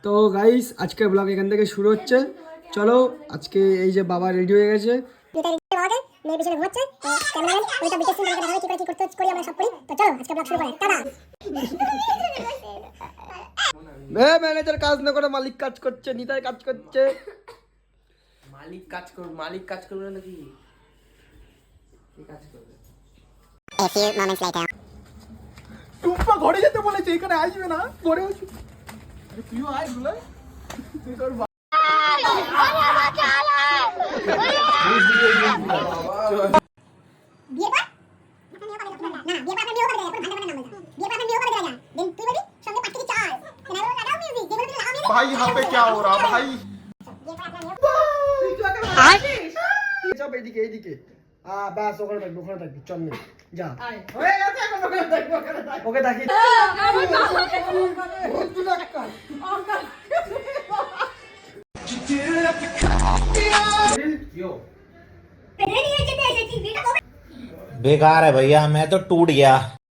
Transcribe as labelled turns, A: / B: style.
A: তো গাইস আজকের ব্লগ এখান থেকে শুরু হচ্ছে। চলো আজকে এই যে বাবা রেডি হয়ে গেছে। ম্যানেজার কাজ না করে মালিক কাজ করছে, নিতাই কাজ করছে।
B: মালিক কাজ করবে নাকি? কি কাজ করবে?
C: টুম্পা ঘরে যেতে বলেছে, এখানে আসবে না, ঘরে আসবে। তুইও আয় বলে তুই তোর भाई यहाँ पे क्या हो रहा भाई?
A: সব এইদিকে এইদিকে। ব্যাস ওখানে থাকবি, ওখানে থাকবি, চল নে যা। ওকে থাকি।
D: बेकार है भैया, मैं तो टूट गया।